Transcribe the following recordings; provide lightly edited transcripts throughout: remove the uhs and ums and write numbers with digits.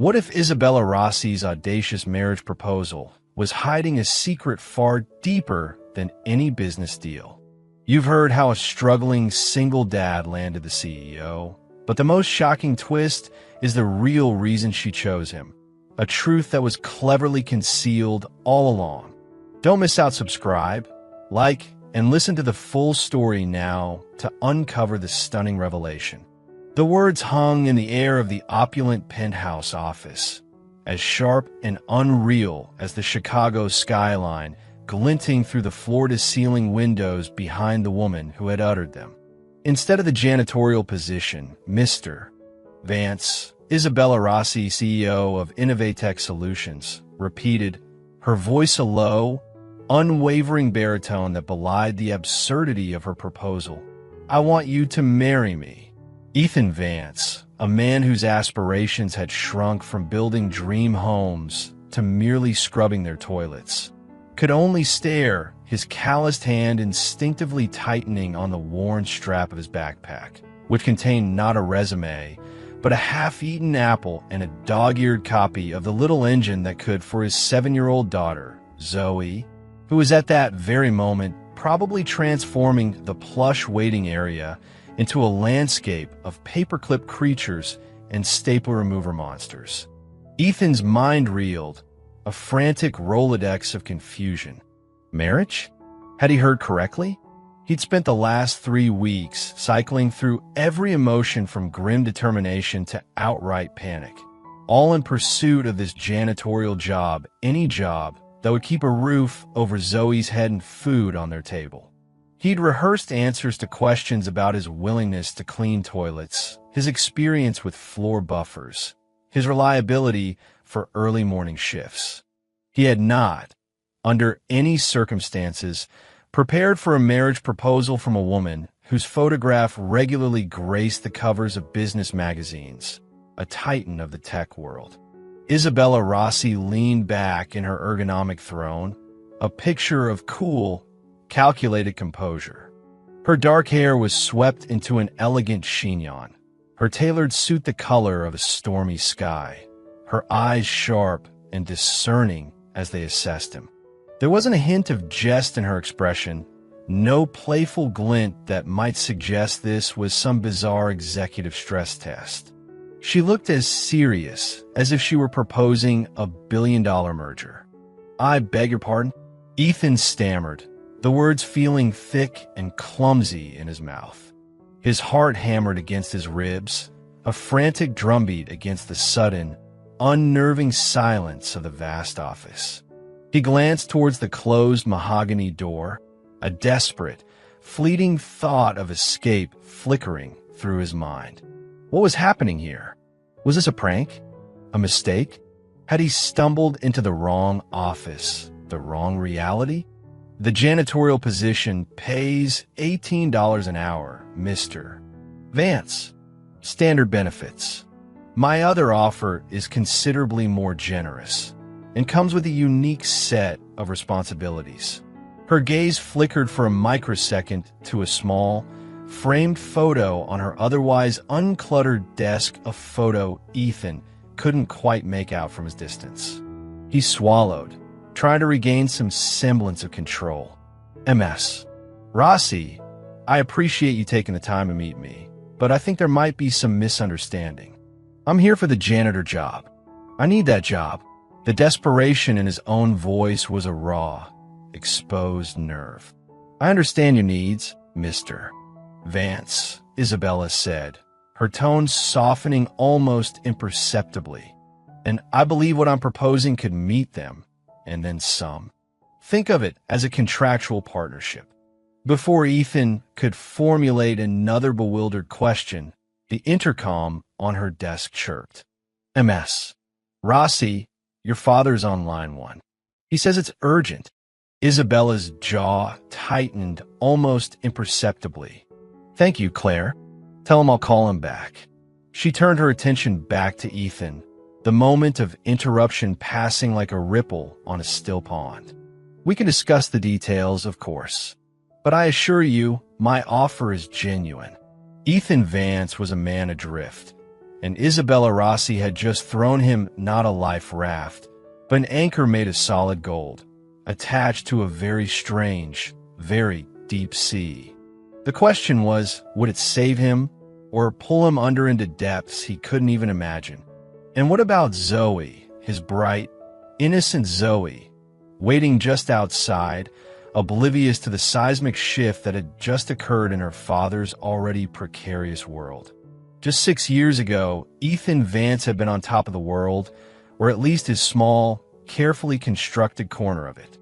What if Isabella Rossi's audacious marriage proposal was hiding a secret far deeper than any business deal? You've heard how a struggling single dad landed the CEO, but the most shocking twist is the real reason she chose him, a truth that was cleverly concealed all along. Don't miss out. Subscribe, like, and listen to the full story now to uncover the stunning revelation. The words hung in the air of the opulent penthouse office, as sharp and unreal as the Chicago skyline, glinting through the floor-to-ceiling windows behind the woman who had uttered them. Instead of the janitorial position, Mr. Vance, Isabella Rossi, CEO of Innovatech Solutions, repeated, her voice a low, unwavering baritone that belied the absurdity of her proposal. I want you to marry me. Ethan Vance, a man whose aspirations had shrunk from building dream homes to merely scrubbing their toilets, could only stare, his calloused hand instinctively tightening on the worn strap of his backpack, which contained not a resume, but a half-eaten apple and a dog-eared copy of the little engine that could for his 7-year-old daughter, Zoe, who was at that very moment probably transforming the plush waiting area into a landscape of paperclip creatures and staple remover monsters. Ethan's mind reeled, a frantic Rolodex of confusion. Marriage? Had he heard correctly? He'd spent the last 3 weeks cycling through every emotion from grim determination to outright panic, all in pursuit of this janitorial job, any job that would keep a roof over Zoe's head and food on their table. He'd rehearsed answers to questions about his willingness to clean toilets, his experience with floor buffers, his reliability for early morning shifts. He had not, under any circumstances, prepared for a marriage proposal from a woman whose photograph regularly graced the covers of business magazines, a titan of the tech world. Isabella Rossi leaned back in her ergonomic throne, a picture of cool, calculated composure. Her dark hair was swept into an elegant chignon, her tailored suit the color of a stormy sky, her eyes sharp and discerning as they assessed him. There wasn't a hint of jest in her expression, no playful glint that might suggest this was some bizarre executive stress test. She looked as serious as if she were proposing a billion-dollar merger. I beg your pardon? Ethan stammered, the words feeling thick and clumsy in his mouth. His heart hammered against his ribs, a frantic drumbeat against the sudden, unnerving silence of the vast office. He glanced towards the closed mahogany door, a desperate, fleeting thought of escape flickering through his mind. What was happening here? Was this a prank? A mistake? Had he stumbled into the wrong office, the wrong reality? The janitorial position pays $18 an hour, Mr. Vance. Standard benefits. My other offer is considerably more generous and comes with a unique set of responsibilities. Her gaze flickered for a microsecond to a small, framed photo on her otherwise uncluttered desk, a photo Ethan couldn't quite make out from his distance. He swallowed, trying to regain some semblance of control. MS. Rossi, I appreciate you taking the time to meet me, but I think there might be some misunderstanding. I'm here for the janitor job. I need that job. The desperation in his own voice was a raw, exposed nerve. I understand your needs, Mr. Vance, Isabella said, her tone softening almost imperceptibly. And I believe what I'm proposing could meet them, and then some. Think of it as a contractual partnership. Before Ethan could formulate another bewildered question, the intercom on her desk chirped. MS. Rossi, your father's on line 1. He says it's urgent. Isabella's jaw tightened almost imperceptibly. Thank you, Claire. Tell him I'll call him back. She turned her attention back to Ethan, the moment of interruption passing like a ripple on a still pond. We can discuss the details, of course, but I assure you, my offer is genuine. Ethan Vance was a man adrift, and Isabella Rossi had just thrown him not a life raft, but an anchor made of solid gold, attached to a very strange, very deep sea. The question was, would it save him, or pull him under into depths he couldn't even imagine? And what about Zoe, his bright, innocent Zoe, waiting just outside, oblivious to the seismic shift that had just occurred in her father's already precarious world? Just 6 years ago, Ethan Vance had been on top of the world, or at least his small, carefully constructed corner of it.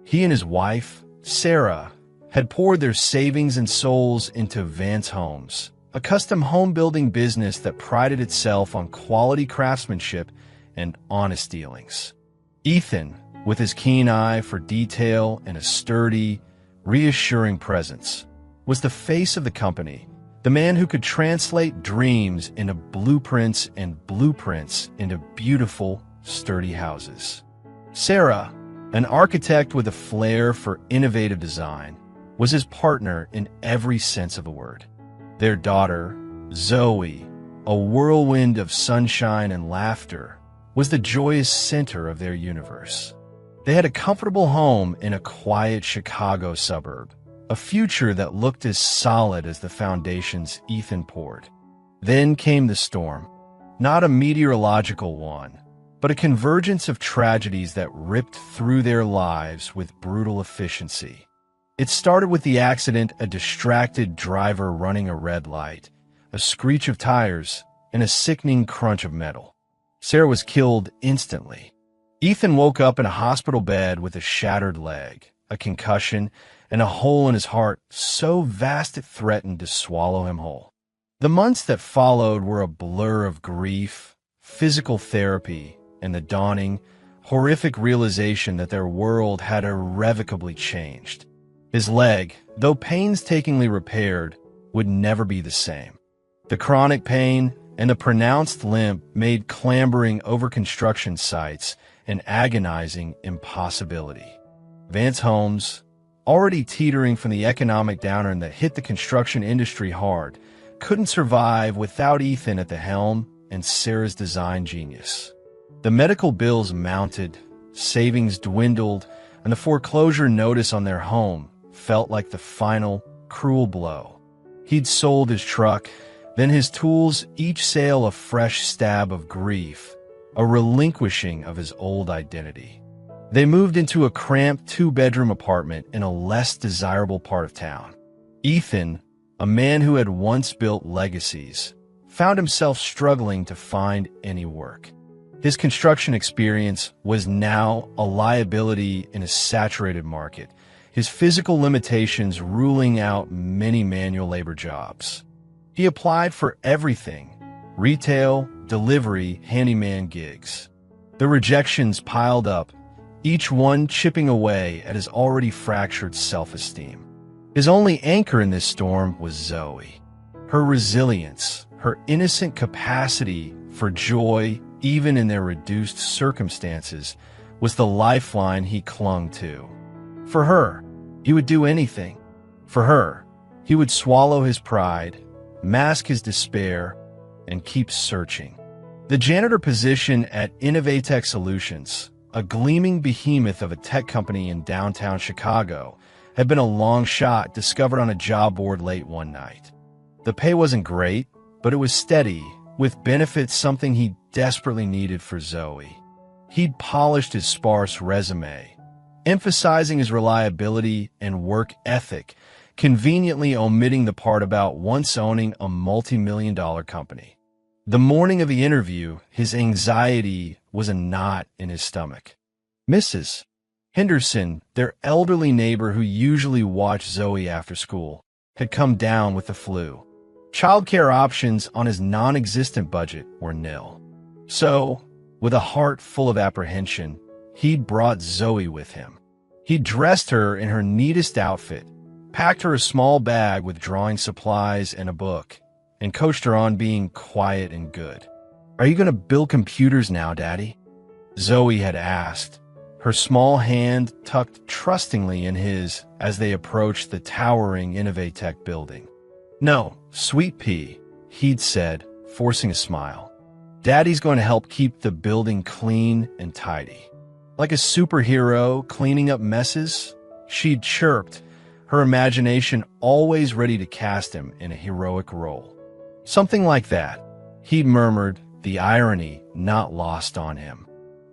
He and his wife, Sarah, had poured their savings and souls into Vance Homes, a custom home-building business that prided itself on quality craftsmanship and honest dealings. Ethan, with his keen eye for detail and a sturdy, reassuring presence, was the face of the company, the man who could translate dreams into blueprints and blueprints into beautiful, sturdy houses. Sarah, an architect with a flair for innovative design, was his partner in every sense of the word. Their daughter, Zoe, a whirlwind of sunshine and laughter, was the joyous center of their universe. They had a comfortable home in a quiet Chicago suburb, a future that looked as solid as the foundations Ethan poured. Then came the storm, not a meteorological one, but a convergence of tragedies that ripped through their lives with brutal efficiency. It started with the accident, a distracted driver running a red light, a screech of tires, and a sickening crunch of metal. Sarah was killed instantly. Ethan woke up in a hospital bed with a shattered leg, a concussion, and a hole in his heart so vast it threatened to swallow him whole. The months that followed were a blur of grief, physical therapy, and the dawning, horrific realization that their world had irrevocably changed. His leg, though painstakingly repaired, would never be the same. The chronic pain and the pronounced limp made clambering over construction sites an agonizing impossibility. Vance Homes, already teetering from the economic downturn that hit the construction industry hard, couldn't survive without Ethan at the helm and Sarah's design genius. The medical bills mounted, savings dwindled, and the foreclosure notice on their home felt like the final, cruel blow. He'd sold his truck, then his tools, each sale a fresh stab of grief, a relinquishing of his old identity. They moved into a cramped 2-bedroom apartment in a less desirable part of town. Ethan, a man who had once built legacies, found himself struggling to find any work. His construction experience was now a liability in a saturated market, his physical limitations ruling out many manual labor jobs. He applied for everything: retail, delivery, handyman gigs. The rejections piled up, each one chipping away at his already fractured self-esteem. His only anchor in this storm was Zoe. Her resilience, her innocent capacity for joy, even in their reduced circumstances, was the lifeline he clung to. For her, he would do anything. For her, he would swallow his pride, mask his despair, and keep searching. The janitor position at Innovatech Solutions, a gleaming behemoth of a tech company in downtown Chicago, had been a long shot discovered on a job board late one night. The pay wasn't great, but it was steady, with benefits, something he desperately needed for Zoe. He'd polished his sparse resume, emphasizing his reliability and work ethic, conveniently omitting the part about once owning a multi-million-dollar company. The morning of the interview, his anxiety was a knot in his stomach. Mrs. Henderson, their elderly neighbor who usually watched Zoe after school, had come down with the flu. Childcare options on his non-existent budget were nil. So, with a heart full of apprehension, he'd brought Zoe with him. He dressed her in her neatest outfit, packed her a small bag with drawing supplies and a book, and coached her on being quiet and good. "Are you going to build computers now, Daddy?" Zoe had asked, her small hand tucked trustingly in his as they approached the towering Innovatech building. "No, sweet pea," he'd said, forcing a smile. Daddy's going to help keep the building clean and tidy. Like a superhero cleaning up messes, she'd chirped, her imagination always ready to cast him in a heroic role. Something like that, he'd murmured, the irony not lost on him.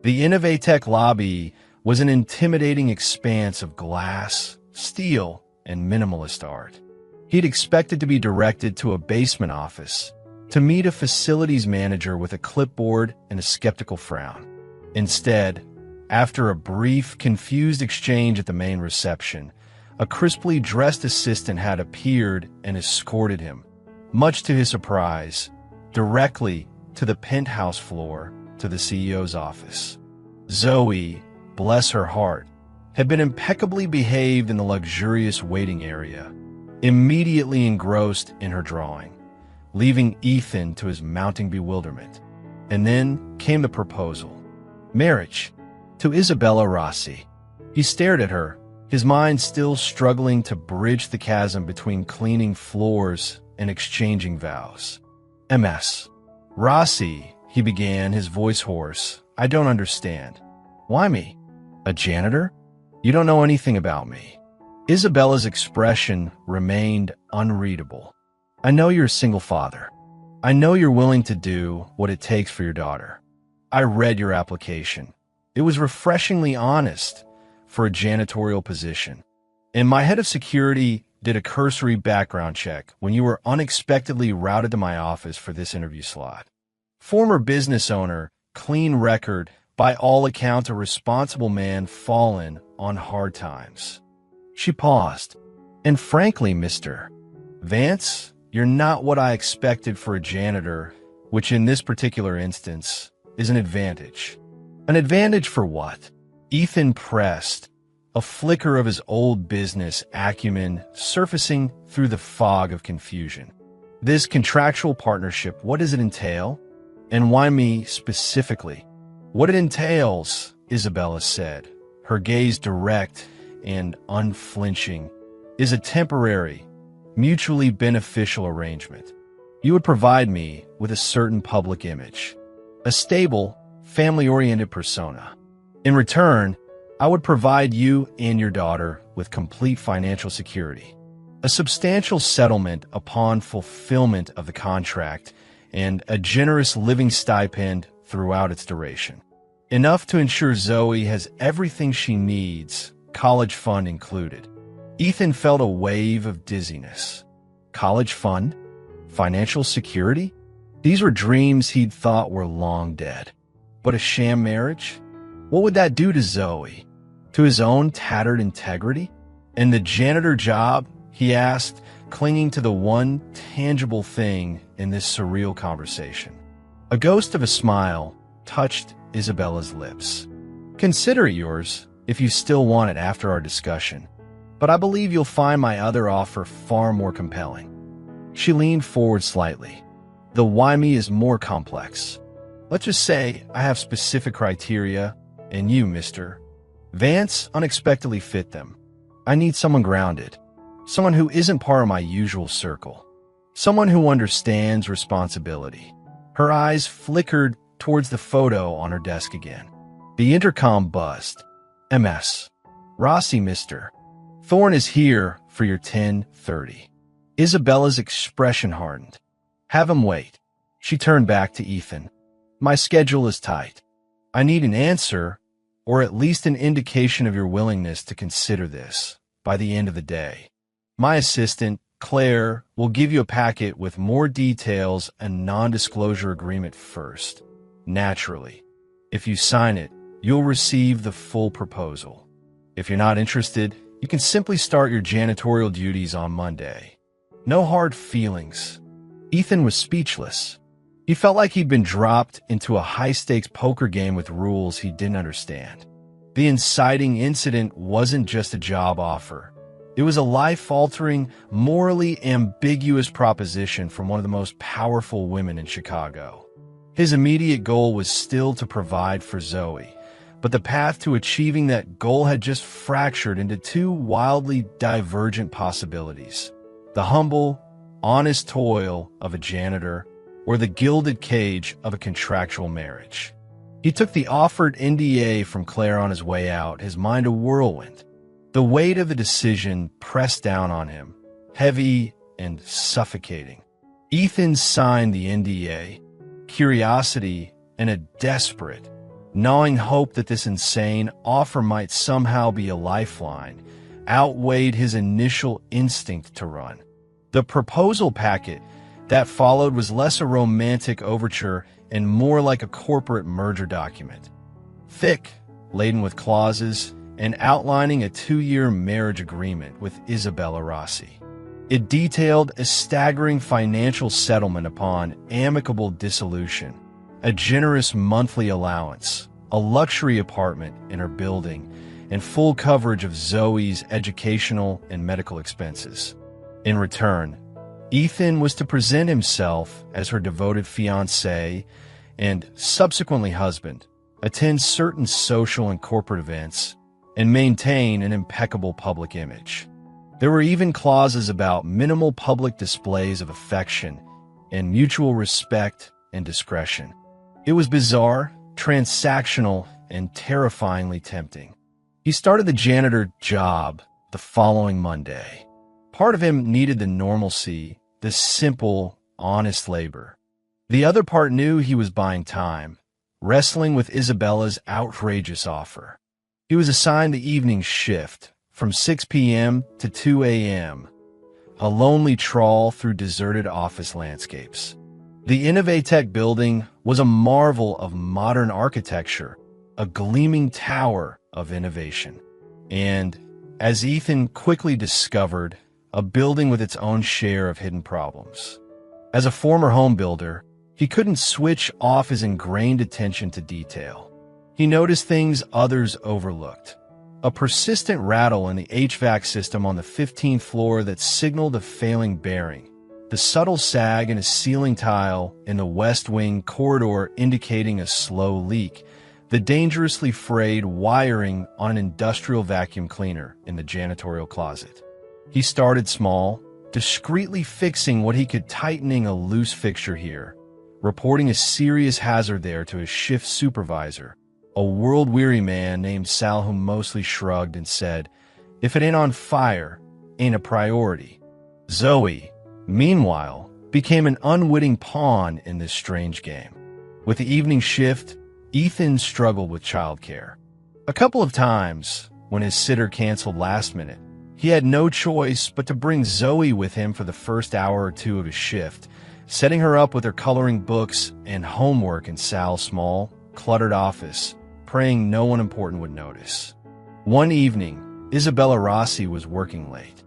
The Innovatech lobby was an intimidating expanse of glass, steel, and minimalist art. He'd expected to be directed to a basement office, to meet a facilities manager with a clipboard and a skeptical frown. Instead, after a brief, confused exchange at the main reception, a crisply dressed assistant had appeared and escorted him, much to his surprise, directly to the penthouse floor to the CEO's office. Zoe, bless her heart, had been impeccably behaved in the luxurious waiting area, immediately engrossed in her drawing, leaving Ethan to his mounting bewilderment. And then came the proposal. Marriage to Isabella Rossi. He stared at her, his mind still struggling to bridge the chasm between cleaning floors and exchanging vows. MS. Rossi, he began, his voice hoarse. I don't understand. Why me? A janitor? You don't know anything about me. Isabella's expression remained unreadable. I know you're a single father. I know you're willing to do what it takes for your daughter. I read your application. It was refreshingly honest for a janitorial position. And my head of security did a cursory background check when you were unexpectedly routed to my office for this interview slot. Former business owner, clean record, by all accounts a responsible man fallen on hard times. She paused. And frankly, Mr. Vance, you're not what I expected for a janitor, which in this particular instance is an advantage. An advantage for what? Ethan pressed, a flicker of his old business acumen surfacing through the fog of confusion. This contractual partnership, what does it entail? And why me specifically? What it entails, Isabella said, her gaze direct and unflinching, is a temporary, mutually beneficial arrangement. You would provide me with a certain public image, a stable, family-oriented persona. In return, I would provide you and your daughter with complete financial security, a substantial settlement upon fulfillment of the contract, and a generous living stipend throughout its duration. Enough to ensure Zoe has everything she needs, college fund included. Ethan felt a wave of dizziness. College fund? Financial security? These were dreams he'd thought were long dead. But a sham marriage? What would that do to Zoe? To his own tattered integrity? And the janitor job, he asked, clinging to the one tangible thing in this surreal conversation. A ghost of a smile touched Isabella's lips. Consider it yours if you still want it after our discussion, but I believe you'll find my other offer far more compelling. She leaned forward slightly. The why me is more complex. Let's just say I have specific criteria, and you, Mr. Vance, unexpectedly fit them. I need someone grounded, someone who isn't part of my usual circle, someone who understands responsibility. Her eyes flickered towards the photo on her desk again. The intercom buzzed. MS. Rossi, Mr. Thorne is here for your 10:30. Isabella's expression hardened. Have him wait. She turned back to Ethan. My schedule is tight. I need an answer, or at least an indication of your willingness to consider this by the end of the day. My assistant, Claire, will give you a packet with more details and non-disclosure agreement first. Naturally, if you sign it, you'll receive the full proposal. If you're not interested, you can simply start your janitorial duties on Monday. No hard feelings. Ethan was speechless. He felt like he'd been dropped into a high-stakes poker game with rules he didn't understand. The inciting incident wasn't just a job offer. It was a life-altering, morally ambiguous proposition from one of the most powerful women in Chicago. His immediate goal was still to provide for Zoe, but the path to achieving that goal had just fractured into two wildly divergent possibilities. The humble, honest toil of a janitor or the gilded cage of a contractual marriage. He took the offered NDA from Claire on his way out, his mind a whirlwind. The weight of the decision pressed down on him, heavy and suffocating. Ethan signed the NDA, curiosity and a desperate, gnawing hope that this insane offer might somehow be a lifeline outweighed his initial instinct to run. The proposal packet that followed was less a romantic overture and more like a corporate merger document. Thick, laden with clauses, and outlining a 2-year marriage agreement with Isabella Rossi. It detailed a staggering financial settlement upon amicable dissolution, a generous monthly allowance, a luxury apartment in her building, and full coverage of Zoe's educational and medical expenses. In return, Ethan was to present himself as her devoted fiancé and subsequently husband, attend certain social and corporate events, and maintain an impeccable public image. There were even clauses about minimal public displays of affection and mutual respect and discretion. It was bizarre, transactional, and terrifyingly tempting. He started the janitor job the following Monday. Part of him needed the normalcy, the simple, honest labor. The other part knew he was buying time, wrestling with Isabella's outrageous offer. He was assigned the evening shift, from 6 p.m. to 2 a.m., a lonely trawl through deserted office landscapes. The Innovatech building was a marvel of modern architecture, a gleaming tower of innovation. And, as Ethan quickly discovered, a building with its own share of hidden problems. As a former home builder, he couldn't switch off his ingrained attention to detail. He noticed things others overlooked. A persistent rattle in the HVAC system on the 15th floor that signaled a failing bearing. The subtle sag in a ceiling tile in the West Wing corridor indicating a slow leak. The dangerously frayed wiring on an industrial vacuum cleaner in the janitorial closet. He started small, discreetly fixing what he could, tightening a loose fixture here, reporting a serious hazard there to his shift supervisor, a world-weary man named Sal who mostly shrugged and said, "If it ain't on fire, ain't a priority." Zoe, meanwhile, became an unwitting pawn in this strange game. With the evening shift, Ethan struggled with childcare. A couple of times, when his sitter canceled last minute, he had no choice but to bring Zoe with him for the first hour or two of his shift, setting her up with her coloring books and homework in Sal's small, cluttered office, praying no one important would notice. One evening, Isabella Rossi was working late.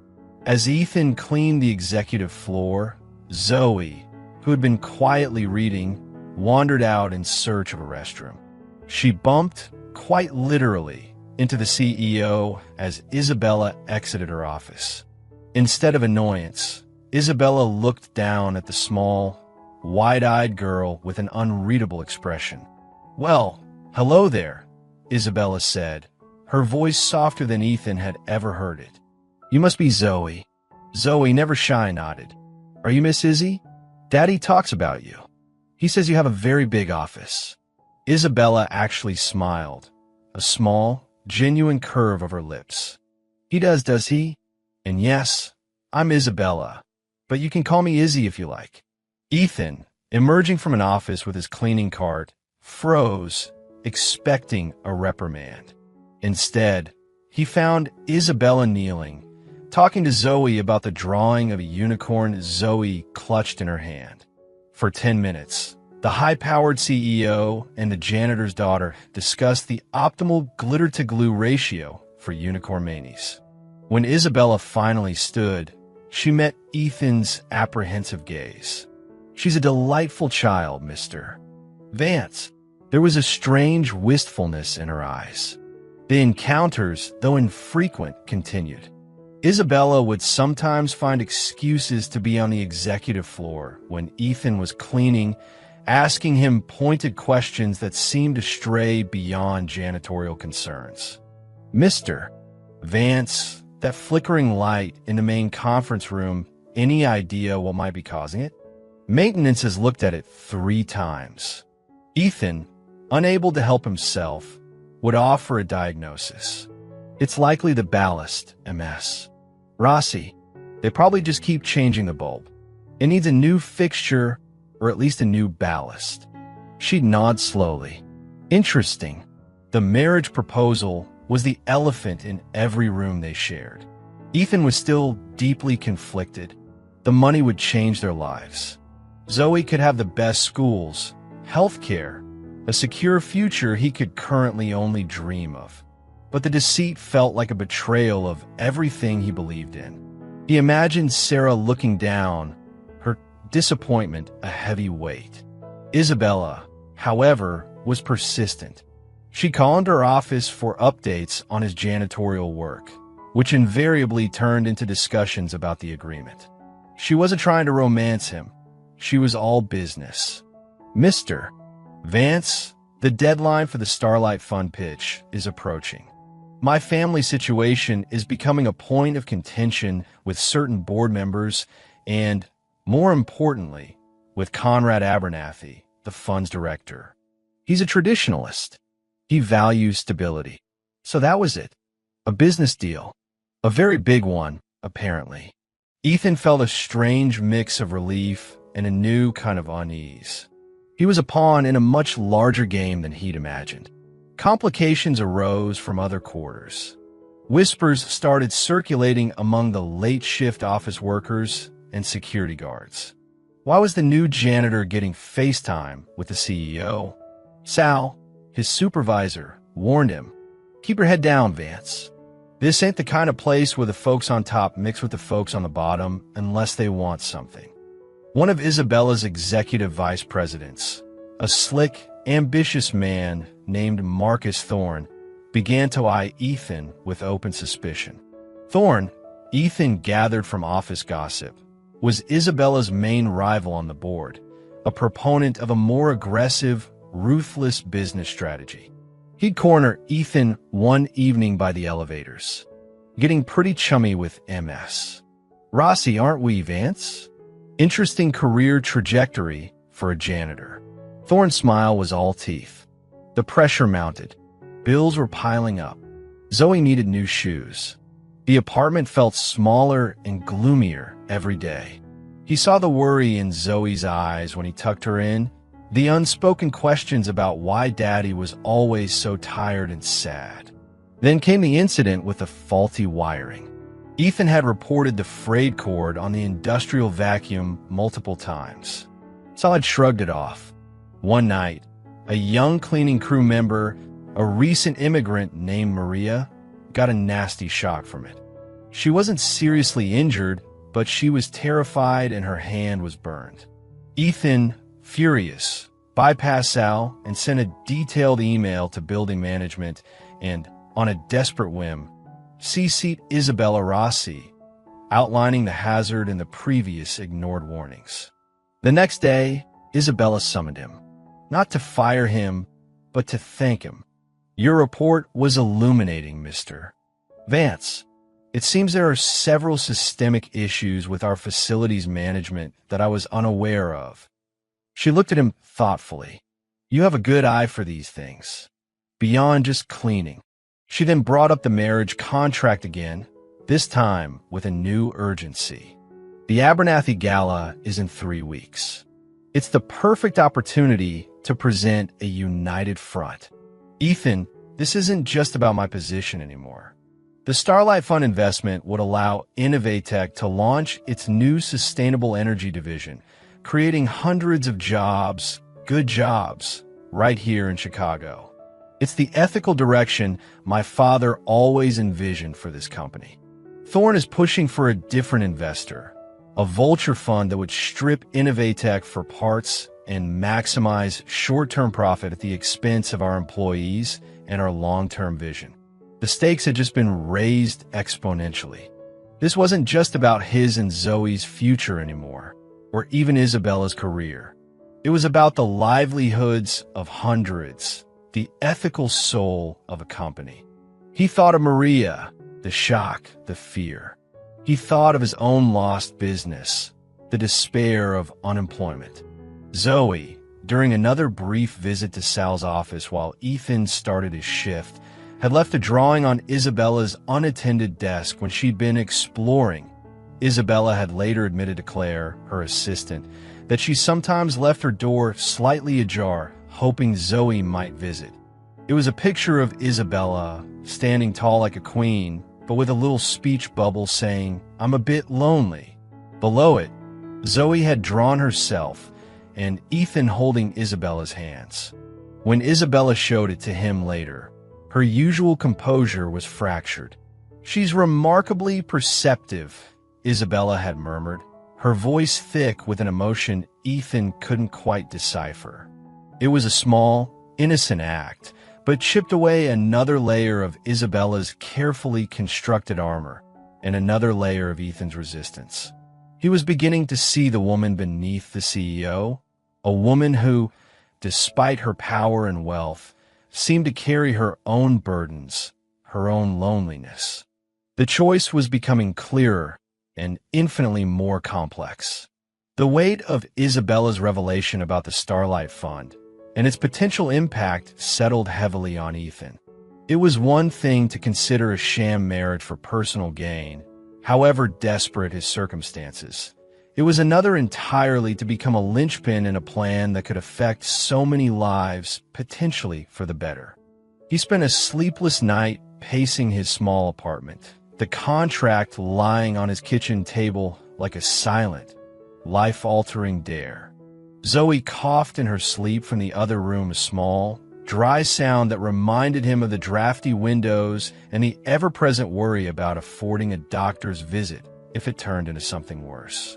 As Ethan cleaned the executive floor, Zoe, who had been quietly reading, wandered out in search of a restroom. She bumped, quite literally, into the CEO as Isabella exited her office. Instead of annoyance, Isabella looked down at the small, wide-eyed girl with an unreadable expression. "Well, hello there," Isabella said, her voice softer than Ethan had ever heard it. "You must be Zoe." Zoe, never shy, nodded. "Are you Miss Izzy? Daddy talks about you. He says you have a very big office." Isabella actually smiled, a small, genuine curve of her lips. "He does he? And yes, I'm Isabella, but you can call me Izzy if you like." Ethan, emerging from an office with his cleaning cart, froze, expecting a reprimand. Instead, he found Isabella kneeling, talking to Zoe about the drawing of a unicorn Zoe clutched in her hand. For 10 minutes, the high-powered CEO and the janitor's daughter discussed the optimal glitter-to-glue ratio for unicorn manies. When Isabella finally stood, she met Ethan's apprehensive gaze. "She's a delightful child, Mr. Vance." There was a strange wistfulness in her eyes. The encounters, though infrequent, continued. Isabella would sometimes find excuses to be on the executive floor when Ethan was cleaning, asking him pointed questions that seemed to stray beyond janitorial concerns. "Mr. Vance," that flickering light in the main conference room, any idea what might be causing it? Maintenance has looked at it 3 times. Ethan, unable to help himself, would offer a diagnosis. It's likely the ballast, MS. Rossi, they probably just keep changing the bulb. It needs a new fixture, or at least a new ballast. She'd nod slowly. Interesting. The marriage proposal was the elephant in every room they shared. Ethan was still deeply conflicted. The money would change their lives. Zoe could have the best schools, health care, a secure future he could currently only dream of. But the deceit felt like a betrayal of everything he believed in. He imagined Sarah looking down, her disappointment a heavy weight. Isabella, however, was persistent. She called her office for updates on his janitorial work, which invariably turned into discussions about the agreement. She wasn't trying to romance him. She was all business. Mr. Vance, the deadline for the Starlight Fund pitch is approaching. My family situation is becoming a point of contention with certain board members and, more importantly, with Conrad Abernathy, the fund's director. He's a traditionalist. He values stability. So that was it. A business deal. A very big one, apparently. Ethan felt a strange mix of relief and a new kind of unease. He was a pawn in a much larger game than he'd imagined. Complications arose from other quarters. Whispers started circulating among the late-shift office workers and security guards. Why was the new janitor getting FaceTime with the CEO? Sal, his supervisor, warned him, "Keep your head down, Vance. This ain't the kind of place where the folks on top mix with the folks on the bottom unless they want something." One of Isabella's executive vice presidents, a slick, ambitious man named Marcus Thorne, began to eye Ethan with open suspicion. Thorne, Ethan gathered from office gossip, was Isabella's main rival on the board, a proponent of a more aggressive, ruthless business strategy. He'd corner Ethan one evening by the elevators, getting pretty chummy with MS. "Rossi, aren't we, Vance? Interesting career trajectory for a janitor." Thorne's smile was all teeth. The pressure mounted. Bills were piling up. Zoe needed new shoes. The apartment felt smaller and gloomier every day. He saw the worry in Zoe's eyes when he tucked her in, the unspoken questions about why Daddy was always so tired and sad. Then came the incident with the faulty wiring. Ethan had reported the frayed cord on the industrial vacuum multiple times. Solid shrugged it off. One night, a young cleaning crew member, a recent immigrant named Maria, got a nasty shock from it. She wasn't seriously injured, but she was terrified and her hand was burned. Ethan, furious, bypassed Sal and sent a detailed email to building management and, on a desperate whim, CC'd Isabella Rossi, outlining the hazard in the previous ignored warnings. The next day, Isabella summoned him, not to fire him, but to thank him. "Your report was illuminating, Mr. Vance. It seems there are several systemic issues with our facilities management that I was unaware of." She looked at him thoughtfully. "You have a good eye for these things, beyond just cleaning." She then brought up the marriage contract again, this time with a new urgency. The Abernathy Gala is in 3 weeks. It's the perfect opportunity to present a united front. "Ethan, this isn't just about my position anymore. The Starlight Fund investment would allow Innovatech to launch its new sustainable energy division, creating hundreds of jobs, good jobs, right here in Chicago. It's the ethical direction my father always envisioned for this company." Thorne is pushing for a different investor, a vulture fund that would strip Innovatech for parts and maximize short-term profit at the expense of our employees and our long-term vision. The stakes had just been raised exponentially. This wasn't just about his and Zoe's future anymore, or even Isabella's career. It was about the livelihoods of hundreds, the ethical soul of a company. He thought of Maria, the shock, the fear. He thought of his own lost business, the despair of unemployment. Zoe, during another brief visit to Sal's office while Ethan started his shift, had left a drawing on Isabella's unattended desk when she'd been exploring. Isabella had later admitted to Claire, her assistant, that she sometimes left her door slightly ajar, hoping Zoe might visit. It was a picture of Isabella, standing tall like a queen, but with a little speech bubble saying, "I'm a bit lonely." Below it, Zoe had drawn herself, and Ethan holding Isabella's hands. When Isabella showed it to him later, her usual composure was fractured. "She's remarkably perceptive," Isabella had murmured, her voice thick with an emotion Ethan couldn't quite decipher. It was a small, innocent act, but chipped away another layer of Isabella's carefully constructed armor and another layer of Ethan's resistance. He was beginning to see the woman beneath the CEO, a woman who, despite her power and wealth, seemed to carry her own burdens, her own loneliness. The choice was becoming clearer and infinitely more complex. The weight of Isabella's revelation about the Starlight Fund and its potential impact settled heavily on Ethan. It was one thing to consider a sham marriage for personal gain, however desperate his circumstances. It was another entirely to become a linchpin in a plan that could affect so many lives, potentially for the better. He spent a sleepless night pacing his small apartment, the contract lying on his kitchen table like a silent, life-altering dare. Zoe coughed in her sleep from the other room, a small, dry sound that reminded him of the drafty windows and the ever-present worry about affording a doctor's visit if it turned into something worse.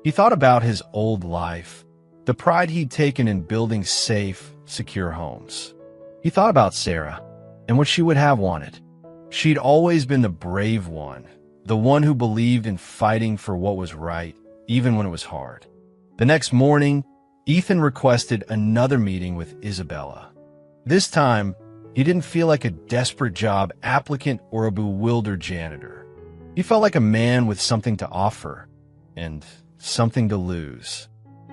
He thought about his old life, the pride he'd taken in building safe, secure homes. He thought about Sarah and what she would have wanted. She'd always been the brave one, the one who believed in fighting for what was right, even when it was hard. The next morning, Ethan requested another meeting with Isabella. This time, he didn't feel like a desperate job applicant or a bewildered janitor. He felt like a man with something to offer and something to lose.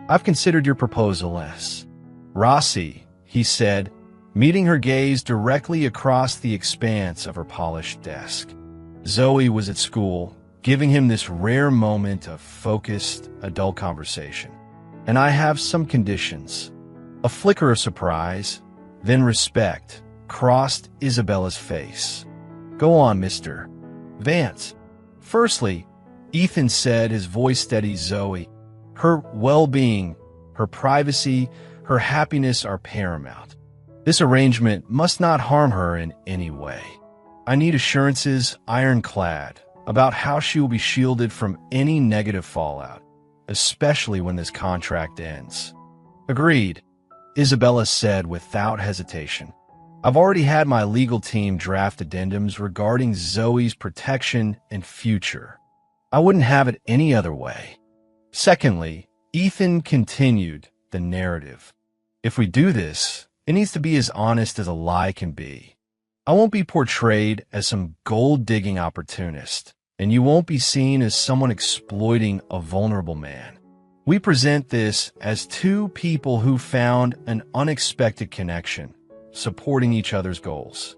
"I've considered your proposal, Les. Rossi," he said, meeting her gaze directly across the expanse of her polished desk. Zoe was at school, giving him this rare moment of focused, adult conversation. "And I have some conditions." A flicker of surprise, then respect, crossed Isabella's face. "Go on, Mr. Vance." "Firstly," Ethan said, his voice steady, "Zoe. Her well-being, her privacy, her happiness are paramount. This arrangement must not harm her in any way. I need assurances, ironclad, about how she will be shielded from any negative fallout, especially when this contract ends." "Agreed," Isabella said without hesitation. "I've already had my legal team draft addendums regarding Zoe's protection and future. I wouldn't have it any other way." Secondly, Ethan continued the narrative. "If we do this, it needs to be as honest as a lie can be. I won't be portrayed as some gold-digging opportunist, and you won't be seen as someone exploiting a vulnerable man. We present this as two people who found an unexpected connection, supporting each other's goals."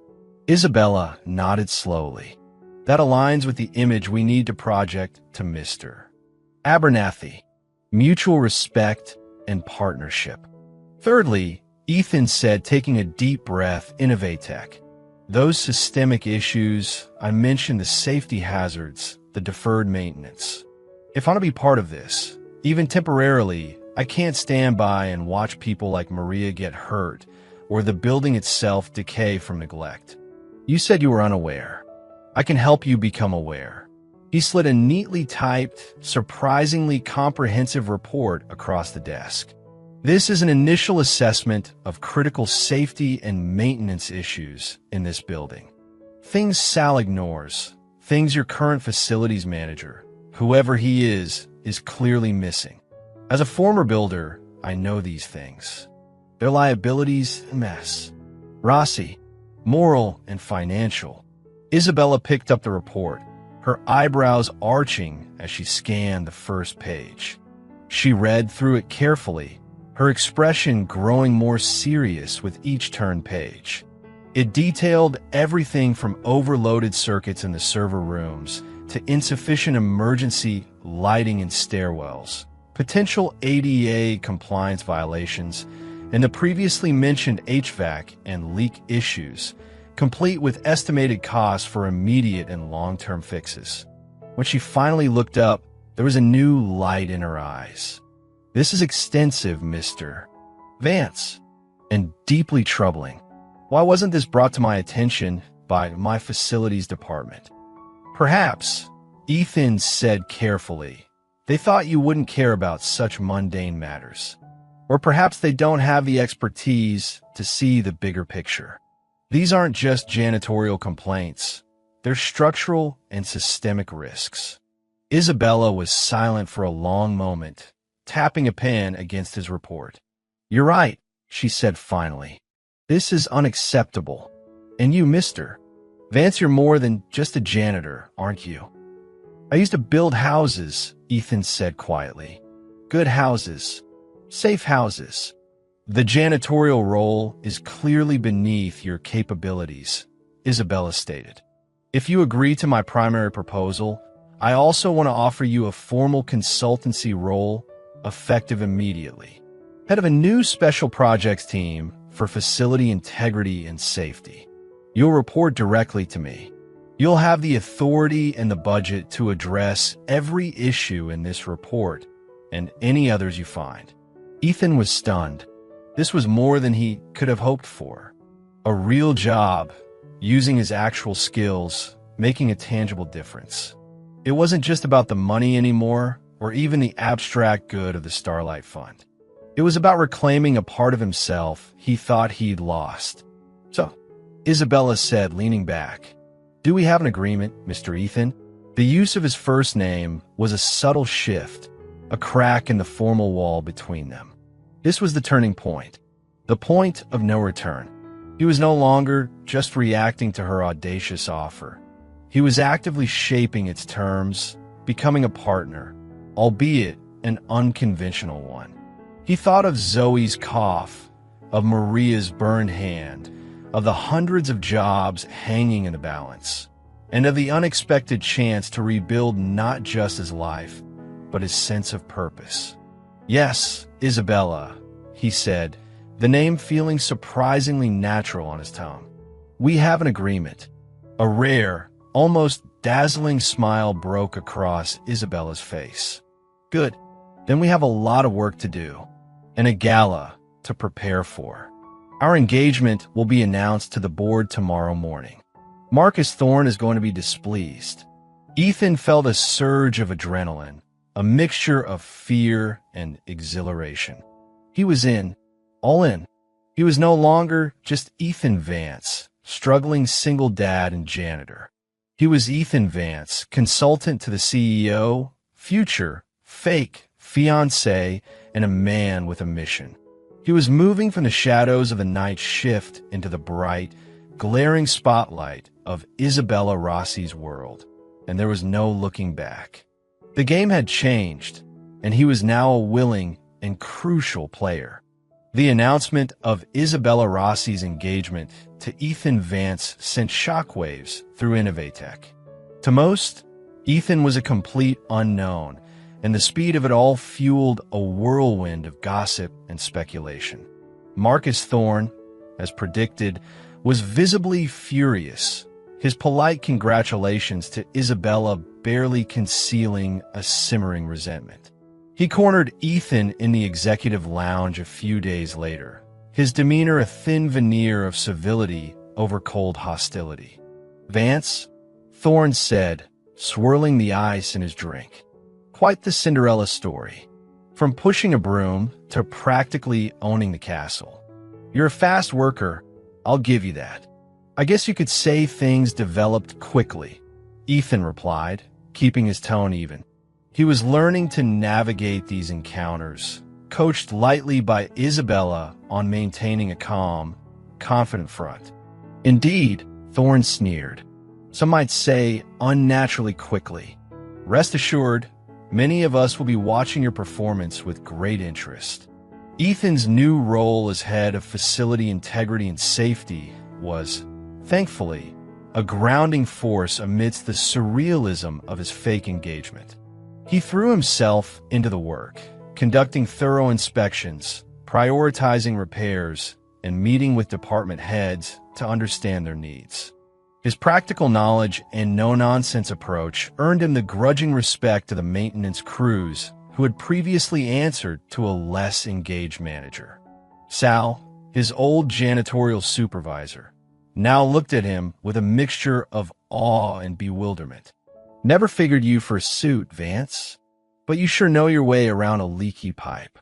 Isabella nodded slowly. "That aligns with the image we need to project to Mr. Abernathy. Mutual respect and partnership." Thirdly, Ethan said, taking a deep breath, "Innovatech. Those systemic issues, I mentioned the safety hazards, the deferred maintenance. If I want to be part of this, even temporarily, I can't stand by and watch people like Maria get hurt or the building itself decay from neglect. You said you were unaware. I can help you become aware." He slid a neatly typed, surprisingly comprehensive report across the desk. "This is an initial assessment of critical safety and maintenance issues in this building. Things Sal ignores, things your current facilities manager, whoever he is clearly missing. As a former builder, I know these things. Their liabilities, a mess. Rossi, moral and financial." Isabella picked up the report, her eyebrows arching as she scanned the first page. She read through it carefully, her expression growing more serious with each turned page. It detailed everything from overloaded circuits in the server rooms to insufficient emergency lighting in stairwells, potential ADA compliance violations, and the previously mentioned HVAC and leak issues, complete with estimated costs for immediate and long-term fixes. When she finally looked up, there was a new light in her eyes. "This is extensive, Mr. Vance, and deeply troubling. Why wasn't this brought to my attention by my facilities department?" "Perhaps," Ethan said carefully, "they thought you wouldn't care about such mundane matters. Or perhaps they don't have the expertise to see the bigger picture. These aren't just janitorial complaints. They're structural and systemic risks." Isabella was silent for a long moment, tapping a pen against his report. "You're right," she said finally. "This is unacceptable. And you, Mr. Vance, you're more than just a janitor, aren't you?" "I used to build houses," Ethan said quietly. "Good houses. Safe houses. The janitorial role is clearly beneath your capabilities," Isabella stated. "If you agree to my primary proposal, I also want to offer you a formal consultancy role, effective immediately. Head of a new special projects team for facility integrity and safety. You'll report directly to me. You'll have the authority and the budget to address every issue in this report and any others you find." Ethan was stunned. This was more than he could have hoped for. A real job, using his actual skills, making a tangible difference. It wasn't just about the money anymore, or even the abstract good of the Starlight Fund. It was about reclaiming a part of himself he thought he'd lost. "So," Isabella said, leaning back, "do we have an agreement, Mr. Ethan?" The use of his first name was a subtle shift, a crack in the formal wall between them. This was the turning point, the point of no return. He was no longer just reacting to her audacious offer. He was actively shaping its terms, becoming a partner, albeit an unconventional one. He thought of Zoe's cough, of Maria's burned hand, of the hundreds of jobs hanging in the balance, and of the unexpected chance to rebuild not just his life, but his sense of purpose. "Yes, Isabella," he said, the name feeling surprisingly natural on his tongue. "We have an agreement." A rare, almost dazzling smile broke across Isabella's face. "Good. Then we have a lot of work to do, and a gala to prepare for. Our engagement will be announced to the board tomorrow morning. Marcus Thorne is going to be displeased." Ethan felt a surge of adrenaline, a mixture of fear and exhilaration. He was in, all in. He was no longer just Ethan Vance, struggling single dad and janitor. He was Ethan Vance, consultant to the CEO, future, fake, fiancé, and a man with a mission. He was moving from the shadows of the night shift into the bright, glaring spotlight of Isabella Rossi's world, and there was no looking back. The game had changed, and he was now a willing and crucial player. The announcement of Isabella Rossi's engagement to Ethan Vance sent shockwaves through Innovatech. To most, Ethan was a complete unknown, and the speed of it all fueled a whirlwind of gossip and speculation. Marcus Thorne, as predicted, was visibly furious, his polite congratulations to Isabella barely concealing a simmering resentment. He cornered Ethan in the executive lounge a few days later, his demeanor a thin veneer of civility over cold hostility. "Vance," Thorne said, swirling the ice in his drink. "Quite the Cinderella story. From pushing a broom to practically owning the castle. You're a fast worker, I'll give you that. I guess you could say things developed quickly," Ethan replied, keeping his tone even. He was learning to navigate these encounters, coached lightly by Isabella on maintaining a calm, confident front. "Indeed," Thorne sneered. "Some might say unnaturally quickly. Rest assured, Many of us will be watching your performance with great interest. Ethan's new role as head of facility integrity and safety was, thankfully, a grounding force amidst the surrealism of his fake engagement. He threw himself into the work, conducting thorough inspections, prioritizing repairs, and meeting with department heads to understand their needs. His practical knowledge and no-nonsense approach earned him the grudging respect of the maintenance crews who had previously answered to a less engaged manager. Sal, his old janitorial supervisor, now looked at him with a mixture of awe and bewilderment. "Never figured you for a suit, Vance, but you sure know your way around a leaky pipe."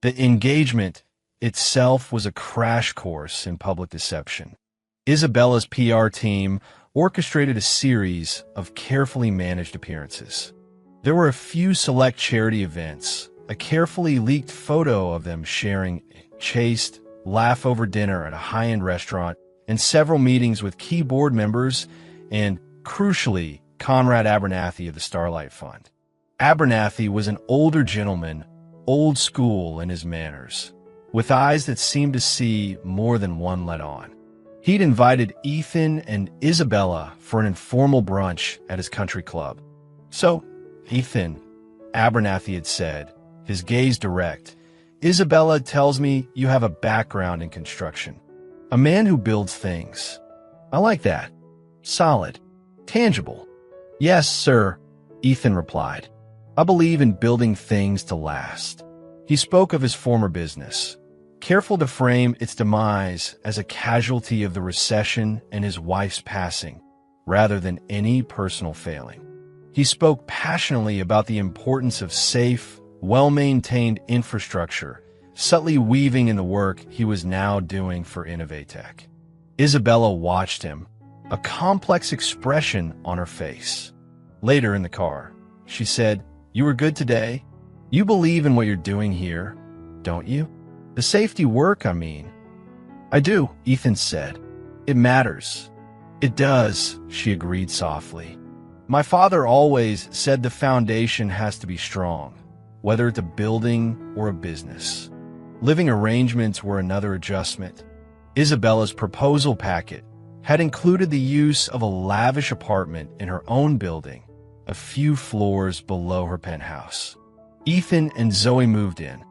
The engagement itself was a crash course in public deception. Isabella's PR team orchestrated a series of carefully managed appearances. There were a few select charity events, a carefully leaked photo of them sharing a chaste laugh over dinner at a high-end restaurant, and several meetings with key board members and, crucially, Conrad Abernathy of the Starlight Fund. Abernathy was an older gentleman, old school in his manners, with eyes that seemed to see more than one let on. He'd invited Ethan and Isabella for an informal brunch at his country club. "So, Ethan," Abernathy had said, his gaze direct, "Isabella tells me you have a background in construction. A man who builds things. I like that. Solid. Tangible." "Yes, sir," Ethan replied. "I believe in building things to last." He spoke of his former business, careful to frame its demise as a casualty of the recession and his wife's passing, rather than any personal failing. He spoke passionately about the importance of safe, well-maintained infrastructure, subtly weaving in the work he was now doing for Innovatech. Isabella watched him, a complex expression on her face. Later in the car, she said, "You were good today? You believe in what you're doing here, don't you? The safety work, I mean." "I do," Ethan said. "It matters." "It does," she agreed softly. "My father always said the foundation has to be strong, whether it's a building or a business." Living arrangements were another adjustment. Isabella's proposal packet had included the use of a lavish apartment in her own building, a few floors below her penthouse. Ethan and Zoe moved in.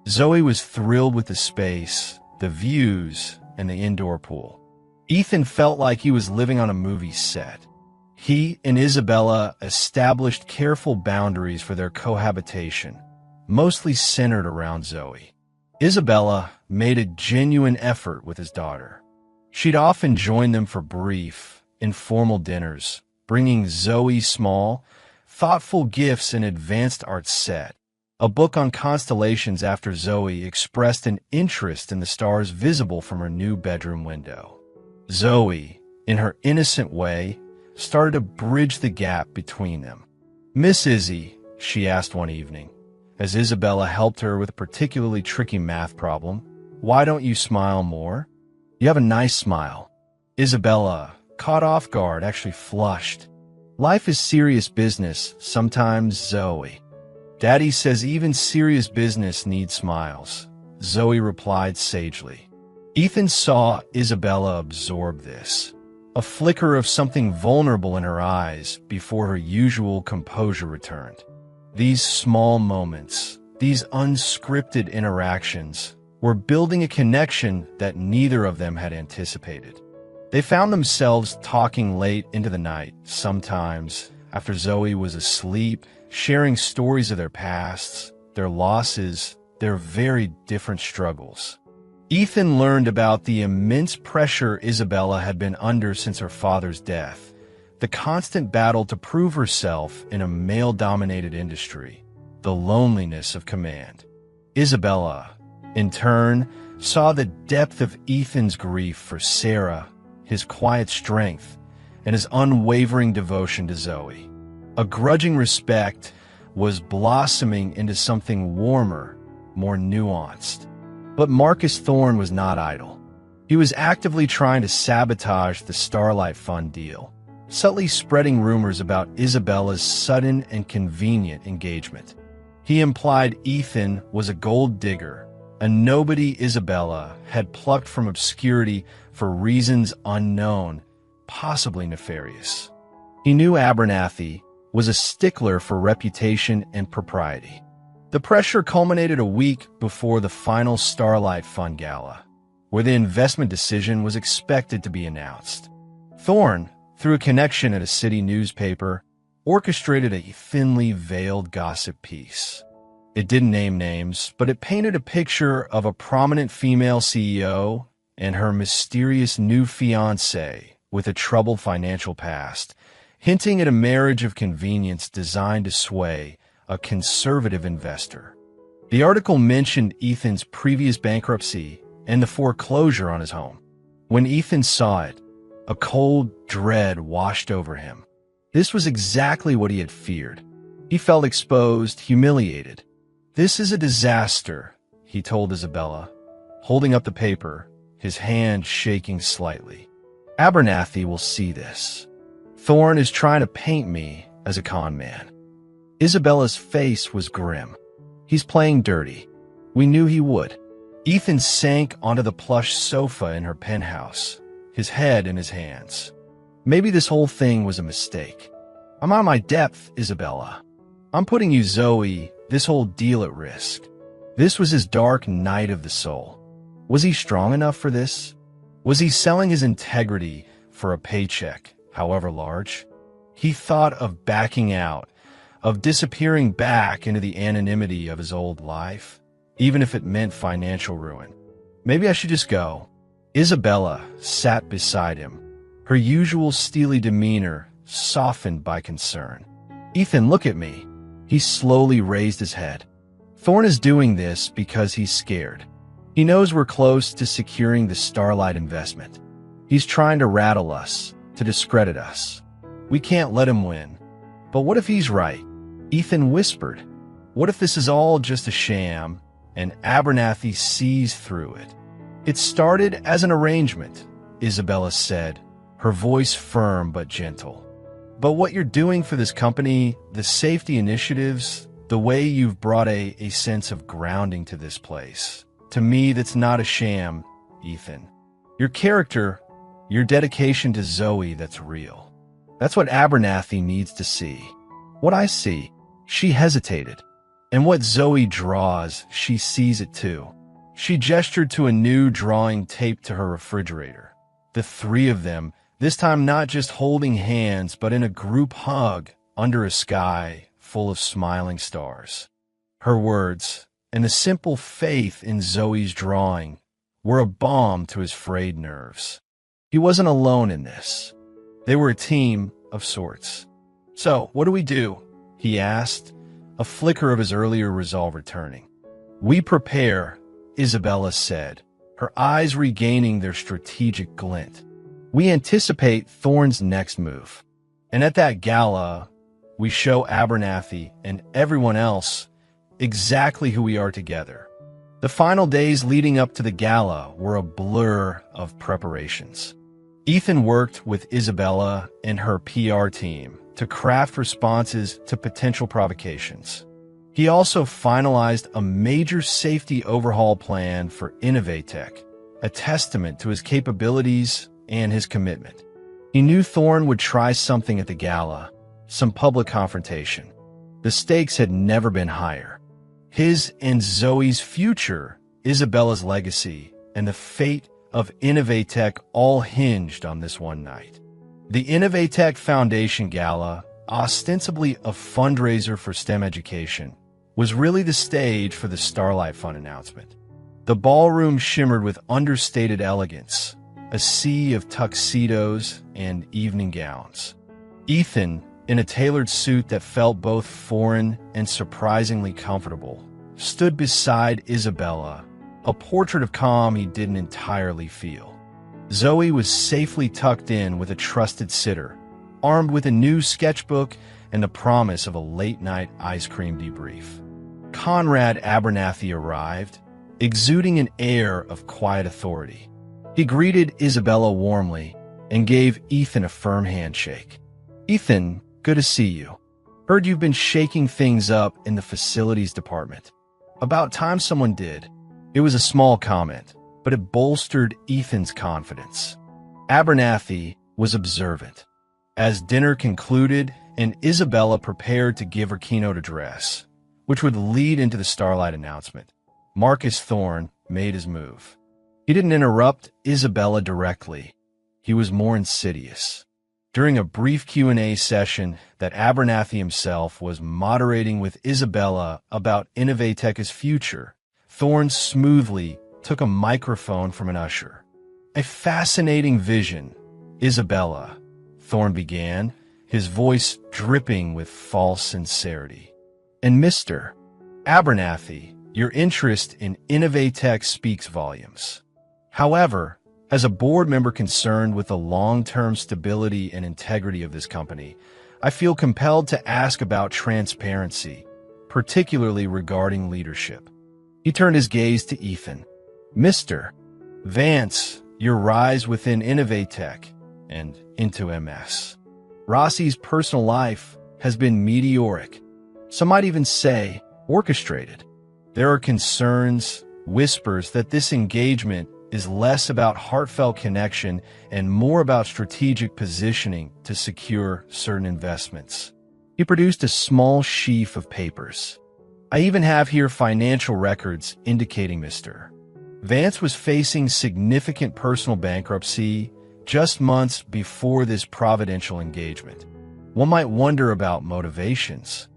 Zoe was thrilled with the space, the views, and the indoor pool. Ethan felt like he was living on a movie set. He and Isabella established careful boundaries for their cohabitation, mostly centered around Zoe. Isabella made a genuine effort with his daughter. She'd often join them for brief, informal dinners, bringing Zoe small, thoughtful gifts and advanced art set, a book on constellations after Zoe expressed an interest in the stars visible from her new bedroom window. Zoe, in her innocent way, started to bridge the gap between them. "Miss Izzy," she asked one evening, as Isabella helped her with a particularly tricky math problem, "why don't you smile more? You have a nice smile." Isabella, caught off guard, actually flushed. "Life is serious business, sometimes, Zoe." "Daddy says even serious business needs smiles," Zoe replied sagely. Ethan saw Isabella absorb this, a flicker of something vulnerable in her eyes before her usual composure returned. These small moments, these unscripted interactions, were building a connection that neither of them had anticipated. They found themselves talking late into the night, sometimes after Zoe was asleep, sharing stories of their pasts, their losses, their very different struggles. Ethan learned about the immense pressure Isabella had been under since her father's death, the constant battle to prove herself in a male-dominated industry, the loneliness of command. Isabella, in turn, saw the depth of Ethan's grief for Sarah, his quiet strength, and his unwavering devotion to Zoe. A grudging respect was blossoming into something warmer, more nuanced. But Marcus Thorne was not idle. He was actively trying to sabotage the Starlight Fund deal, subtly spreading rumors about Isabella's sudden and convenient engagement. He implied Ethan was a gold digger, a nobody Isabella had plucked from obscurity for reasons unknown, possibly nefarious. He knew Abernathy was a stickler for reputation and propriety. The pressure culminated a week before the final Starlight Fund Gala, where the investment decision was expected to be announced. Thorne, through a connection at a city newspaper, orchestrated a thinly veiled gossip piece. It didn't name names, but it painted a picture of a prominent female CEO and her mysterious new fiancé with a troubled financial past, hinting at a marriage of convenience designed to sway a conservative investor. The article mentioned Ethan's previous bankruptcy and the foreclosure on his home. When Ethan saw it, a cold dread washed over him. This was exactly what he had feared. He felt exposed, humiliated. "This is a disaster," he told Isabella, holding up the paper, his hand shaking slightly. "Abernathy will see this. Thorne is trying to paint me as a con man." Isabella's face was grim. "He's playing dirty. We knew he would." Ethan sank onto the plush sofa in her penthouse, his head in his hands. "Maybe this whole thing was a mistake. I'm on my depth, Isabella. I'm putting you, Zoe, this whole deal at risk." This was his dark night of the soul. Was he strong enough for this? Was he selling his integrity for a paycheck, however large? He thought of backing out, of disappearing back into the anonymity of his old life, even if it meant financial ruin. Maybe I should just go. Isabella sat beside him, her usual steely demeanor softened by concern. "Ethan, look at me." He slowly raised his head. "Thorne is doing this because he's scared. He knows we're close to securing the Starlight investment. He's trying to rattle us, to discredit us. We can't let him win. But what if he's right?" Ethan whispered. "What if this is all just a sham, and Abernathy sees through it?" "It started as an arrangement," Isabella said, her voice firm but gentle. "But what you're doing for this company, the safety initiatives, the way you've brought a sense of grounding to this place, to me that's not a sham, Ethan. Your character, your dedication to Zoe, that's real. That's what Abernathy needs to see. What I see." She hesitated. "And what Zoe draws, she sees it too." She gestured to a new drawing taped to her refrigerator. The three of them, this time not just holding hands, but in a group hug under a sky full of smiling stars. Her words, and the simple faith in Zoe's drawing, were a balm to his frayed nerves. He wasn't alone in this. They were a team of sorts. "So, what do we do?" he asked, a flicker of his earlier resolve returning. "We prepare," Isabella said, her eyes regaining their strategic glint. "We anticipate Thorne's next move. And at that gala, we show Abernathy and everyone else exactly who we are together." The final days leading up to the gala were a blur of preparations. Ethan worked with Isabella and her PR team to craft responses to potential provocations. He also finalized a major safety overhaul plan for Innovatech, a testament to his capabilities and his commitment. He knew Thorne would try something at the gala, some public confrontation. The stakes had never been higher. His and Zoe's future, Isabella's legacy, and the fate of Innovatech all hinged on this one night. The Innovatech Foundation Gala, ostensibly a fundraiser for STEM education, was really the stage for the Starlight Fund announcement. The ballroom shimmered with understated elegance, a sea of tuxedos and evening gowns. Ethan, in a tailored suit that felt both foreign and surprisingly comfortable, stood beside Isabella, a portrait of calm he didn't entirely feel. Zoe was safely tucked in with a trusted sitter, armed with a new sketchbook and the promise of a late-night ice cream debrief. Conrad Abernathy arrived, exuding an air of quiet authority. He greeted Isabella warmly, and gave Ethan a firm handshake. "Ethan, good to see you. Heard you've been shaking things up in the facilities department. About time someone did." It was a small comment, but it bolstered Ethan's confidence. Abernathy was observant. As dinner concluded and Isabella prepared to give her keynote address, which would lead into the Starlight announcement, Marcus Thorne made his move. He didn't interrupt Isabella directly. He was more insidious. During a brief Q&A session that Abernathy himself was moderating with Isabella about Innovatech's future, Thorne smoothly took a microphone from an usher. "A fascinating vision, Isabella," Thorne began, his voice dripping with false sincerity. "And Mr. Abernathy, your interest in Innovatech speaks volumes. However, as a board member concerned with the long-term stability and integrity of this company, I feel compelled to ask about transparency, particularly regarding leadership." He turned his gaze to Ethan. "Mr. Vance, your rise within Innovatech and into MS. Rossi's personal life has been meteoric. Some might even say orchestrated. There are concerns, whispers that this engagement is less about heartfelt connection and more about strategic positioning to secure certain investments." He produced a small sheaf of papers. "I even have here financial records indicating Mr. Vance was facing significant personal bankruptcy just months before this providential engagement. One might wonder about motivations."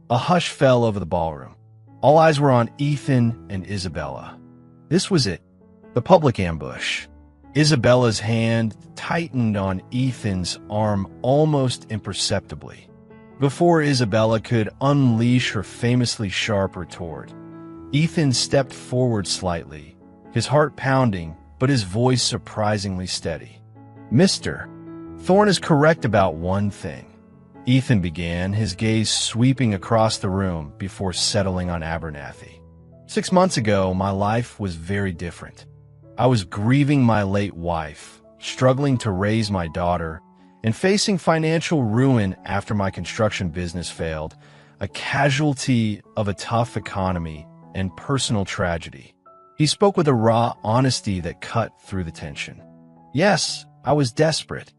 A hush fell over the ballroom. All eyes were on Ethan and Isabella. This was it, the public ambush. Isabella's hand tightened on Ethan's arm almost imperceptibly. Before Isabella could unleash her famously sharp retort, Ethan stepped forward slightly, his heart pounding, but his voice surprisingly steady. "Mr. Thorne is correct about one thing," Ethan began, his gaze sweeping across the room before settling on Abernathy. 6 months ago, my life was very different. I was grieving my late wife, struggling to raise my daughter, and facing financial ruin after my construction business failed, a casualty of a tough economy and personal tragedy." He spoke with a raw honesty that cut through the tension. "Yes, I was desperate.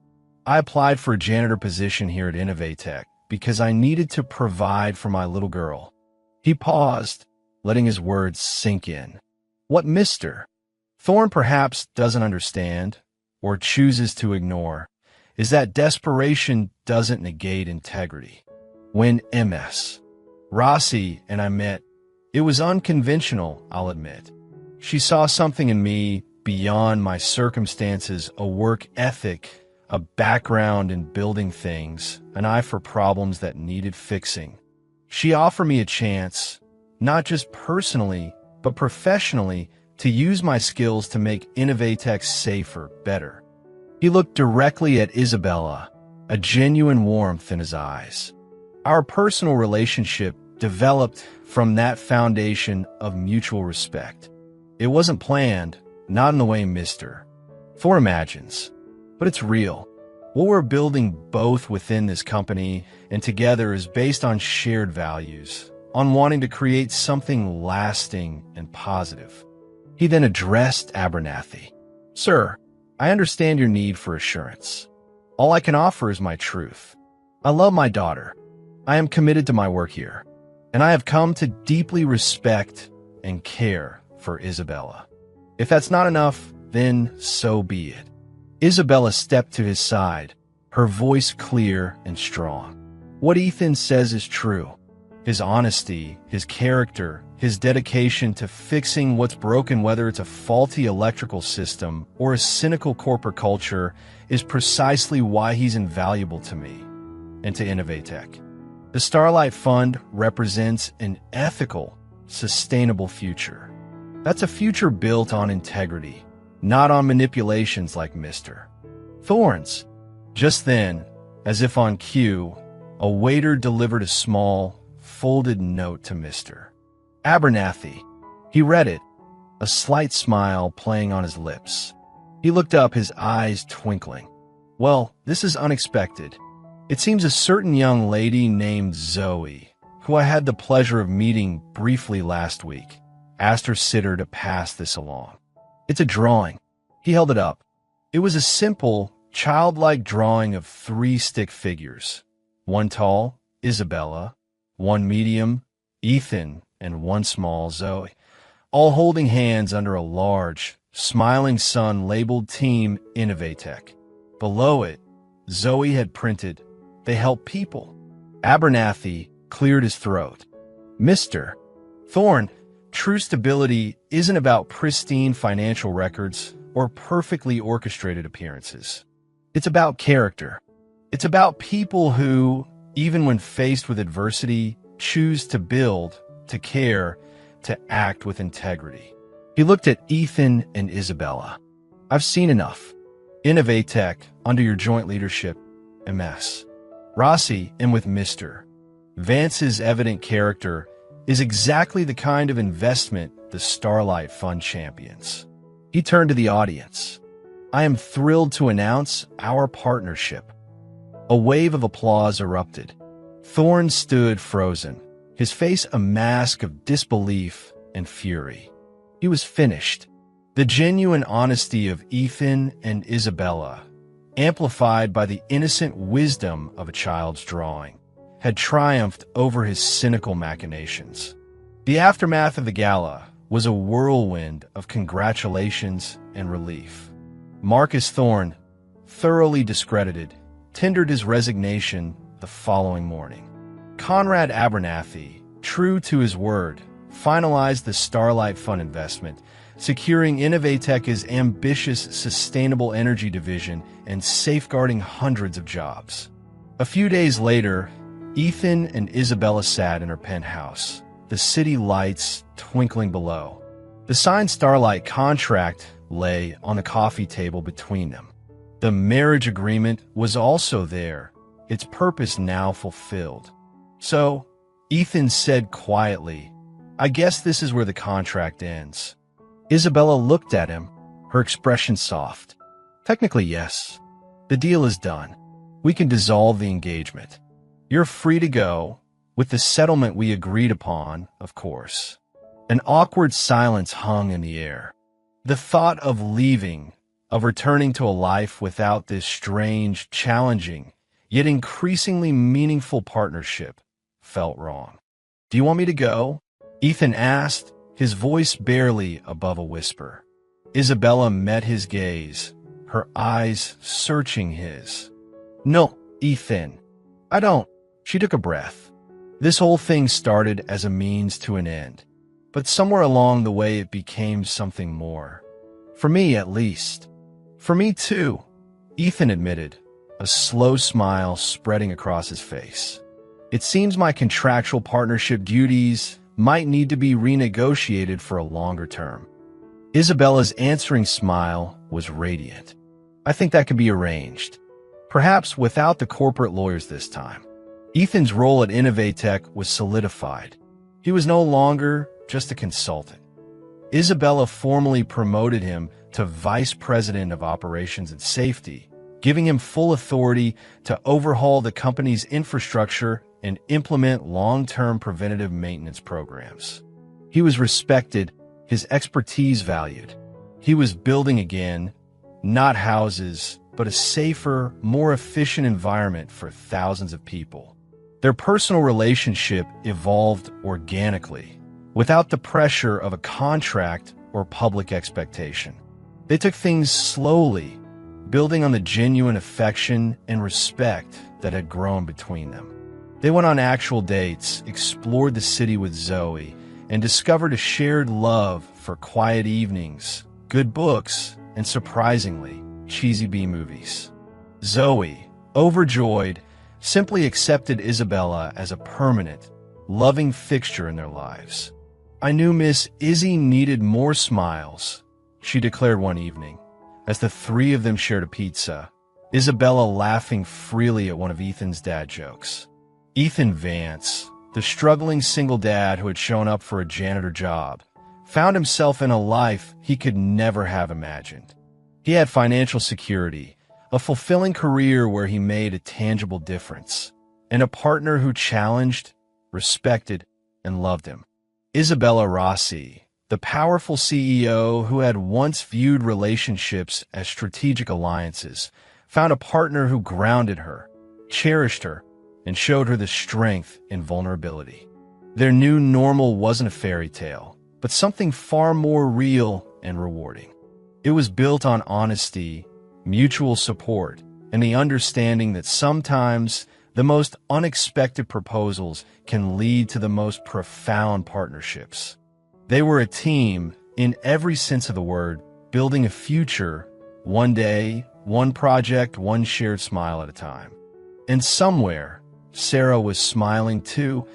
I applied for a janitor position here at Innovatech because I needed to provide for my little girl." He paused, letting his words sink in. What Mr. Thorne perhaps doesn't understand, or chooses to ignore, is that desperation doesn't negate integrity. When MS. Rossi and I met, it was unconventional, I'll admit. She saw something in me beyond my circumstances, a work ethic, a background in building things, an eye for problems that needed fixing. She offered me a chance, not just personally, but professionally, to use my skills to make Innovatech safer, better. He looked directly at Isabella, a genuine warmth in his eyes. Our personal relationship developed from that foundation of mutual respect. It wasn't planned, not in the way Mr. Thorne imagines, but it's real. What we're building both within this company and together is based on shared values, on wanting to create something lasting and positive. He then addressed Abernathy. "Sir, I understand your need for assurance. All I can offer is my truth. I love my daughter. I am committed to my work here, and I have come to deeply respect and care for Isabella. If that's not enough, then so be it." Isabella stepped to his side, her voice clear and strong. What Ethan says is true. His honesty, his character, his dedication to fixing what's broken, whether it's a faulty electrical system or a cynical corporate culture, is precisely why he's invaluable to me and to Innovatech. The Starlight Fund represents an ethical, sustainable future. That's a future built on integrity, not on manipulations like Mr. Thorne's. Just then, as if on cue, a waiter delivered a small, folded note to Mr. Abernathy. He read it, a slight smile playing on his lips. He looked up, his eyes twinkling. Well, this is unexpected. It seems a certain young lady named Zoe, who I had the pleasure of meeting briefly last week, asked her sitter to pass this along. It's a drawing. He held it up. It was a simple, childlike drawing of 3 stick figures. One tall, Isabella, one medium, Ethan, and one small, Zoe, all holding hands under a large, smiling sun labeled Team Innovatech. Below it, Zoe had printed, "They help people." Abernathy cleared his throat. "Mr. Thorne, true stability isn't about pristine financial records or perfectly orchestrated appearances. It's about character. It's about people who, even when faced with adversity, choose to build, to care, to act with integrity." He looked at Ethan and Isabella. "I've seen enough. Innovatech, under your joint leadership, MS. Rossi, and with Mr. Vance's evident character, is exactly the kind of investment the Starlight Fund champions." He turned to the audience. "I am thrilled to announce our partnership." A wave of applause erupted. Thorne stood frozen, his face a mask of disbelief and fury. He was finished. The genuine honesty of Ethan and Isabella, amplified by the innocent wisdom of a child's drawing, had triumphed over his cynical machinations. The aftermath of the gala was a whirlwind of congratulations and relief. Marcus Thorne, thoroughly discredited, tendered his resignation the following morning. Conrad Abernathy, true to his word, finalized the Starlight Fund investment, securing Innovatech's ambitious sustainable energy division and safeguarding hundreds of jobs. A few days later, Ethan and Isabella sat in her penthouse, the city lights twinkling below. The signed Starlight contract lay on the coffee table between them. The marriage agreement was also there, its purpose now fulfilled. "So," Ethan said quietly, "I guess this is where the contract ends." Isabella looked at him, her expression soft. "Technically, yes. The deal is done. We can dissolve the engagement. You're free to go, with the settlement we agreed upon, of course." An awkward silence hung in the air. The thought of leaving, of returning to a life without this strange, challenging, yet increasingly meaningful partnership, felt wrong. "Do you want me to go?" Ethan asked, his voice barely above a whisper. Isabella met his gaze, her eyes searching his. "No, Ethan, I don't." She took a breath. This whole thing started as a means to an end, but somewhere along the way it became something more. For me, at least. "For me, too," Ethan admitted, a slow smile spreading across his face. "It seems my contractual partnership duties might need to be renegotiated for a longer term." Isabella's answering smile was radiant. "I think that can be arranged. Perhaps without the corporate lawyers this time." Ethan's role at Innovatech was solidified. He was no longer just a consultant. Isabella formally promoted him to Vice President of Operations and Safety, giving him full authority to overhaul the company's infrastructure and implement long-term preventative maintenance programs. He was respected, his expertise valued. He was building again, not houses, but a safer, more efficient environment for thousands of people. Their personal relationship evolved organically, without the pressure of a contract or public expectation. They took things slowly, building on the genuine affection and respect that had grown between them. They went on actual dates, explored the city with Zoe, and discovered a shared love for quiet evenings, good books, and surprisingly, cheesy B-movies. Zoe, overjoyed, simply accepted Isabella as a permanent, loving fixture in their lives. "I knew Miss Izzy needed more smiles," she declared one evening, as the 3 of them shared a pizza, Isabella laughing freely at one of Ethan's dad jokes. Ethan Vance, the struggling single dad who had shown up for a janitor job, found himself in a life he could never have imagined. He had financial security, a fulfilling career where he made a tangible difference, and a partner who challenged, respected, and loved him. Isabella Rossi, the powerful CEO who had once viewed relationships as strategic alliances, found a partner who grounded her, cherished her, and showed her the strength in vulnerability. Their new normal wasn't a fairy tale, but something far more real and rewarding. It was built on honesty, mutual support, and the understanding that sometimes the most unexpected proposals can lead to the most profound partnerships. They were a team, in every sense of the word, building a future, one day, one project, one shared smile at a time. And somewhere, Sarah was smiling too,